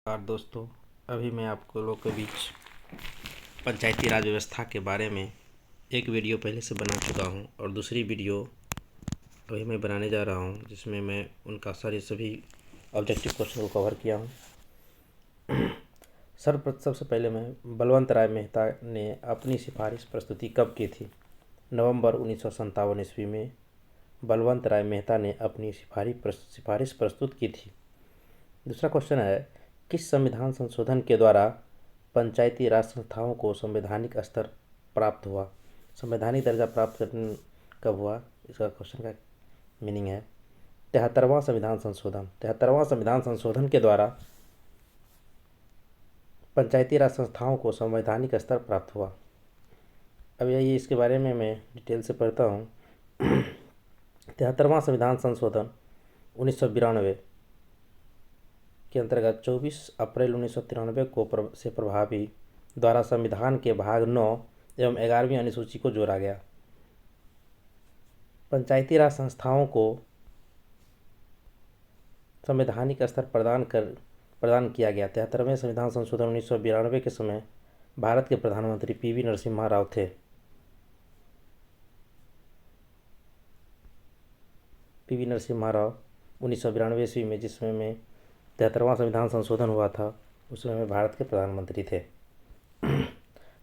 नमस्कार दोस्तों। अभी मैं आपको लोग के बीच पंचायती राज व्यवस्था के बारे में एक वीडियो पहले से बना चुका हूं और दूसरी वीडियो अभी मैं बनाने जा रहा हूं, जिसमें मैं उनका सभी ऑब्जेक्टिव क्वेश्चन को कवर किया हूं। सबसे पहले मैं बलवंत राय मेहता ने अपनी सिफारिश प्रस्तुति कब की थी? नवंबर 1957 ईस्वी में बलवंत राय मेहता ने अपनी सिफारिश प्रस्तुत की थी। दूसरा क्वेश्चन है, किस संविधान संशोधन के द्वारा पंचायती राज संस्थाओं को संवैधानिक स्तर प्राप्त हुआ? संवैधानिक दर्जा प्राप्त करने कब हुआ? इसका क्वेश्चन का मीनिंग है 73वां संविधान संशोधन। 73वां संविधान संशोधन के द्वारा पंचायती राज संस्थाओं को संवैधानिक स्तर प्राप्त हुआ। अब यही इसके बारे में मैं डिटेल से पढ़ता हूँ। 73वां संविधान संशोधन 1992 के अंतर्गत 24 अप्रैल 1993 को से प्रभावी द्वारा संविधान के भाग 9 एवं 11वीं अनुसूची को जोड़ा गया। पंचायती राज संस्थाओं को संवैधानिक स्तर प्रदान किया गया। 73वें संविधान संशोधन 1992 के समय भारत के प्रधानमंत्री पीवी नरसिम्हा राव थे। पीवी नरसिम्हा राव 1992 ईस्वी में, जिसमें मैं 73वां संविधान संशोधन हुआ था, उसमें में भारत के प्रधानमंत्री थे।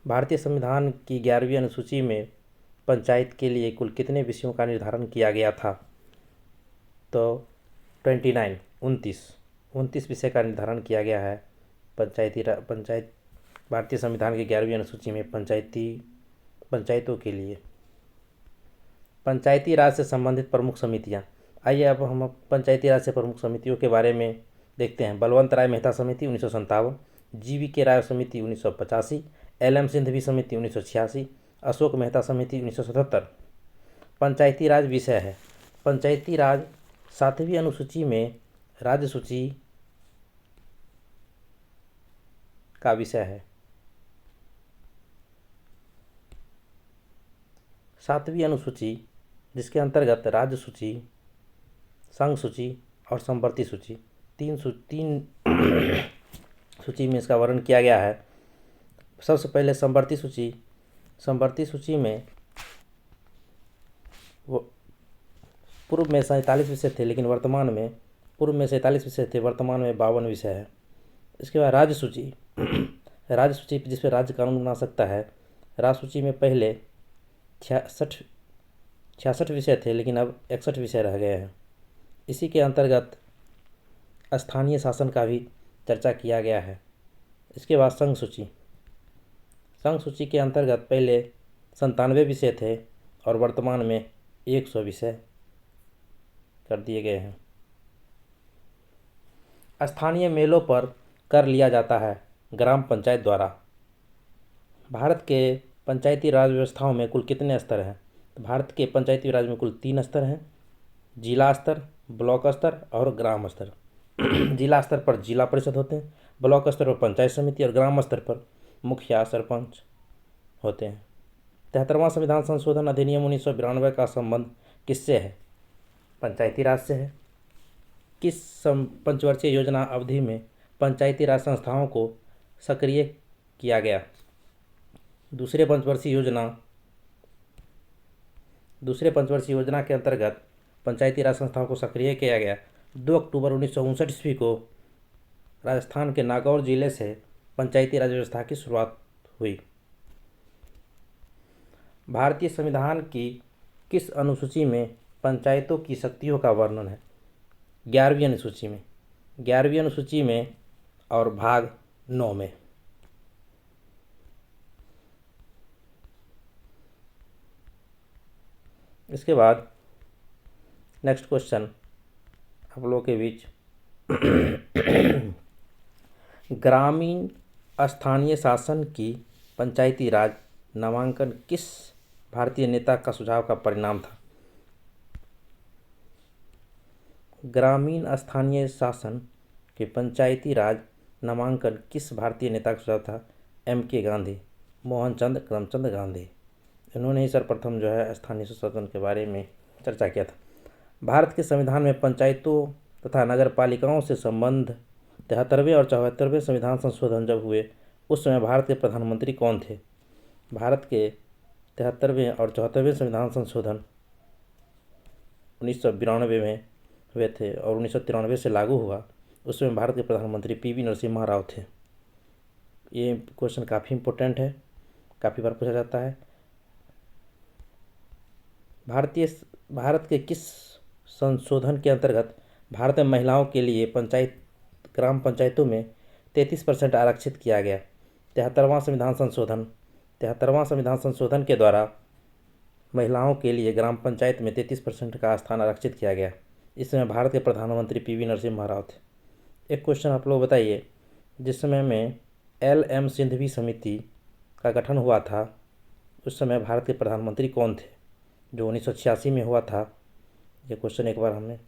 भारतीय संविधान की 11वीं अनुसूची में पंचायत के लिए कुल कितने विषयों का निर्धारण किया गया था? तो 29 विषय का निर्धारण किया गया है। भारतीय संविधान की 11वीं अनुसूची में पंचायतों के लिए। पंचायती राज से संबंधित प्रमुख समितियां। आइए अब हम पंचायती राज से प्रमुख समितियों के बारे में देखते हैं। बलवंत राय मेहता समिति 1957, GV राय समिति 1985, LM सिंघवी समिति 1986, अशोक मेहता समिति 1977। पंचायती राज विषय है। पंचायती राज 7वीं अनुसूची में राज्य सूची का विषय है। 7वीं अनुसूची, जिसके अंतर्गत राज्य सूची, संघ सूची और समवर्ती सूची तीन सूची में इसका वर्णन किया गया है। सबसे पहले समवर्ती सूची में पूर्व में 47 विषय थे, लेकिन वर्तमान में पूर्व में 47 विषय थे, वर्तमान में 52 विषय है। इसके बाद राज्य सूची जिस पर राज्य कानून बना सकता है। राज्य सूची में पहले 66 विषय थे, लेकिन अब 61 विषय रह गए हैं। इसी के अंतर्गत स्थानीय शासन का भी चर्चा किया गया है। इसके बाद संघ सूची के अंतर्गत पहले 97 विषय थे और वर्तमान में 100 विषय कर दिए गए हैं। स्थानीय मेलों पर कर लिया जाता है ग्राम पंचायत द्वारा। भारत के पंचायती राज व्यवस्थाओं में कुल कितने स्तर हैं? तो भारत के पंचायती राज में कुल 3 स्तर हैं: जिला स्तर, ब्लॉक स्तर और ग्राम स्तर। जिला स्तर पर जिला परिषद होते हैं, ब्लॉक स्तर पर पंचायत समिति और ग्राम स्तर पर मुखिया सरपंच होते हैं। 73वां संविधान संशोधन अधिनियम 1992 का संबंध किससे है? पंचायती राज से है। किस पंचवर्षीय योजना अवधि में पंचायती राज संस्थाओं को सक्रिय किया गया? दूसरे पंचवर्षीय योजना के अंतर्गत पंचायती राज संस्थाओं को सक्रिय किया गया। 2 अक्टूबर 1959 ईस्वी को राजस्थान के नागौर जिले से पंचायती राज व्यवस्था की शुरुआत हुई। भारतीय संविधान की किस अनुसूची में पंचायतों की शक्तियों का वर्णन है? 11वीं अनुसूची में और भाग 9 में। इसके बाद नेक्स्ट क्वेश्चन आप लोगों के बीच ग्रामीण स्थानीय शासन की पंचायती राज नामांकन किस भारतीय नेता का सुझाव का परिणाम था? ग्रामीण स्थानीय शासन के पंचायती राज नामांकन किस भारतीय नेता का सुझाव था? MK गांधी, मोहनचंद करमचंद गांधी। इन्होंने ही सर्वप्रथम जो है स्थानीय शासन के बारे में चर्चा किया था। भारत के संविधान में पंचायतों तथा नगर पालिकाओं से संबंध 73वें और 74वें संविधान संशोधन जब हुए उस समय भारत के प्रधानमंत्री कौन थे? भारत के 73वें और 74वें संविधान संशोधन 1992 में हुए थे और 1993 से लागू हुआ। उस समय भारत के प्रधानमंत्री पीवी नरसिम्हा राव थे। ये क्वेश्चन काफ़ी इम्पोर्टेंट है, काफ़ी बार पूछा जाता है। भारत के किस संशोधन के अंतर्गत भारत में महिलाओं के लिए ग्राम पंचायतों में 33% आरक्षित किया गया? 73वां संविधान संशोधन के द्वारा महिलाओं के लिए ग्राम पंचायत में 33% का स्थान आरक्षित किया गया। इस समय भारत के प्रधानमंत्री पीवी नरसिम्हा राव थे। एक क्वेश्चन आप लोग बताइए, जिस समय में LM सिंघवी समिति का गठन हुआ था उस समय भारत के प्रधानमंत्री कौन थे? जो 1986 में हुआ था। ये क्वेश्चन एक बार हमें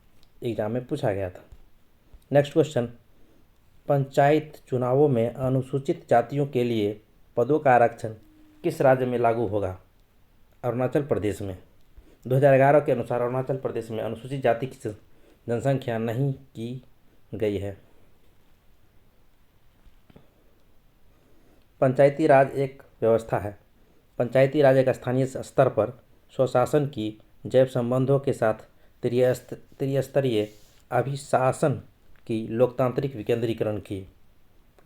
एग्जाम में पूछा गया था। नेक्स्ट क्वेश्चन, पंचायत चुनावों में अनुसूचित जातियों के लिए पदों का आरक्षण किस राज्य में लागू होगा? अरुणाचल प्रदेश में। 2011 के अनुसार अरुणाचल प्रदेश में अनुसूचित जाति की जनसंख्या नहीं की गई है। पंचायती राज एक व्यवस्था है। पंचायती राज एक स्थानीय स्तर पर स्वशासन की जैव संबंधों के साथ त्रिस्तरीय अभिशासन की लोकतांत्रिक विकेंद्रीकरण की।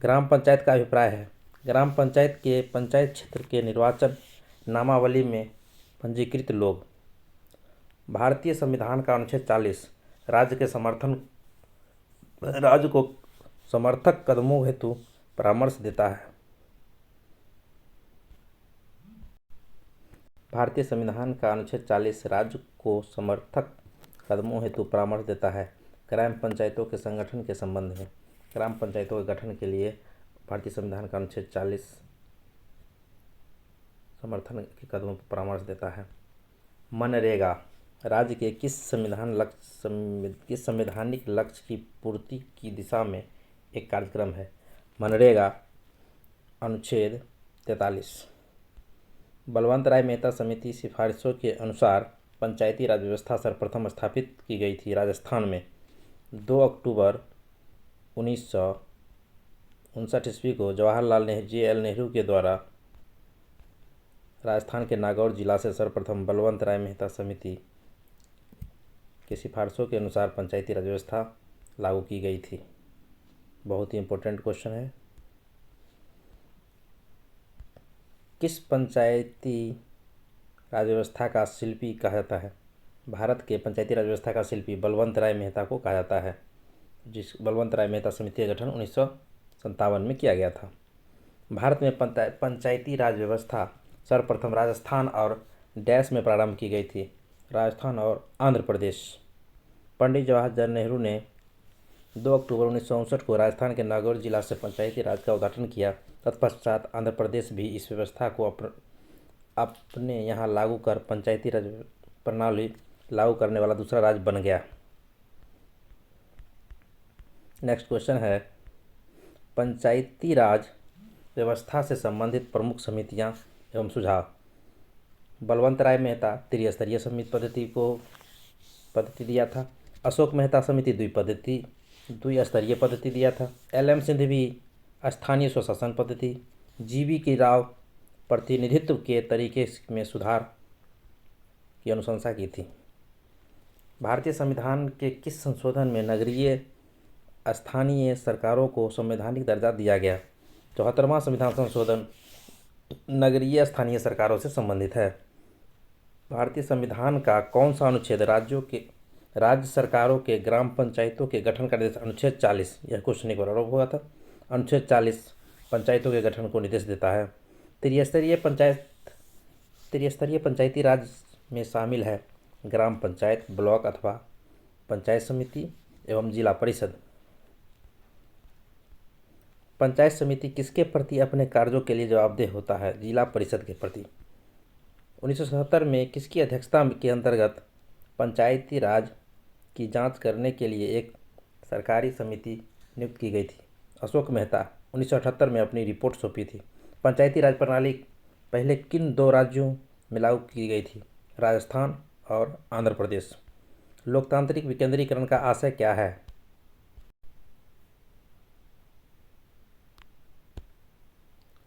ग्राम पंचायत का अभिप्राय है, ग्राम पंचायत के पंचायत क्षेत्र के निर्वाचन नामावली में पंजीकृत लोग। भारतीय संविधान का अनुच्छेद 40 राज्य को समर्थक कदमों हेतु परामर्श देता है। भारतीय संविधान का अनुच्छेद 40 राज्य को समर्थक कदमों हेतु परामर्श देता है ग्राम पंचायतों के संगठन के संबंध में। ग्राम पंचायतों के गठन के लिए भारतीय संविधान का अनुच्छेद 40 समर्थन के कदमों पर परामर्श देता है। मनरेगा राज्य के किस संवैधानिक लक्ष्य की पूर्ति की दिशा में एक कार्यक्रम है? मनरेगा अनुच्छेद 43। बलवंत राय मेहता समिति सिफारिशों के अनुसार पंचायती राज व्यवस्था सर्वप्रथम स्थापित की गई थी राजस्थान में 2 अक्टूबर 1959 ईस्वी को जवाहरलाल नेहरू के द्वारा राजस्थान के नागौर जिला से सर्वप्रथम बलवंत राय मेहता समिति की सिफारिशों के अनुसार पंचायती राज व्यवस्था लागू की गई थी। बहुत ही इम्पोर्टेंट क्वेश्चन है। किस पंचायती राज व्यवस्था का शिल्पी कहा जाता है? भारत के पंचायती राज व्यवस्था का शिल्पी बलवंत राय मेहता को कहा जाता है। बलवंत राय मेहता समिति का गठन 1957 में किया गया था। भारत में पंचायती राज व्यवस्था सर्वप्रथम राजस्थान और डैश में प्रारंभ की गई थी, राजस्थान और आंध्र प्रदेश। पंडित जवाहरलाल नेहरू ने 2 अक्टूबर 1959 को राजस्थान के नागौर जिला से पंचायती राज का उद्घाटन किया। तत्पश्चात आंध्र प्रदेश भी इस व्यवस्था को अपने यहाँ लागू कर पंचायती राज प्रणाली लागू करने वाला दूसरा राज्य बन गया। नेक्स्ट क्वेश्चन है, पंचायती राज व्यवस्था से संबंधित प्रमुख समितियां एवं सुझाव। बलवंत राय मेहता त्रिस्तरीय समिति पद्धति दिया था। अशोक मेहता समिति द्विस्तरीय पद्धति दिया था। LM सिंघवी स्थानीय स्वशासन पद्धति। GV राव प्रतिनिधित्व के तरीके में सुधार की अनुशंसा की थी। भारतीय संविधान के किस संशोधन में नगरीय स्थानीय सरकारों को संवैधानिक दर्जा दिया गया? 74वां संविधान संशोधन नगरीय स्थानीय सरकारों से संबंधित है। भारतीय संविधान का कौन सा अनुच्छेद राज्य सरकारों के ग्राम पंचायतों के गठन का निर्देश? अनुच्छेद 40। यह क्वेश्चन एक बार और हुआ था। अनुच्छेद 40 पंचायतों के गठन को निर्देश देता है। त्रिस्तरीय पंचायती राज में शामिल है ग्राम पंचायत, ब्लॉक अथवा पंचायत समिति एवं जिला परिषद। पंचायत समिति किसके प्रति अपने कार्यों के लिए जवाबदेह होता है? जिला परिषद के प्रति। 1977 में किसकी अध्यक्षता के अंतर्गत पंचायती राज की जांच करने के लिए एक सरकारी समिति नियुक्त की गई थी? अशोक मेहता 1978 में अपनी रिपोर्ट सौंपी थी। पंचायती राज प्रणाली पहले किन 2 राज्यों में लागू की गई थी? राजस्थान और आंध्र प्रदेश। लोकतांत्रिक विकेंद्रीकरण का आशय क्या है?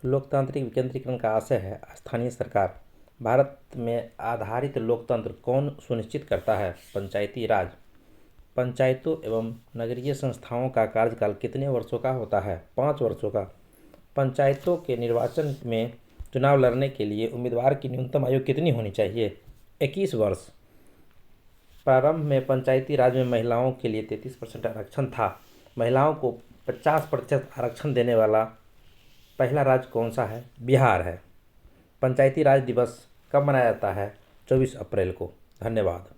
लोकतांत्रिक विकेंद्रीकरण का आशय है स्थानीय सरकार। भारत में आधारित लोकतंत्र कौन सुनिश्चित करता है? पंचायती राज। पंचायतों एवं नगरीय संस्थाओं का कार्यकाल कितने वर्षों का होता है? 5 वर्षों का। पंचायतों के निर्वाचन में चुनाव लड़ने के लिए उम्मीदवार की न्यूनतम आयु कितनी होनी चाहिए? 21 वर्ष। प्रारंभ में पंचायती राज में महिलाओं के लिए 33% आरक्षण था। महिलाओं को 50% आरक्षण देने वाला पहला राज्य कौन सा है? बिहार है। पंचायती राज दिवस कब मनाया जाता है? 24 अप्रैल को। धन्यवाद।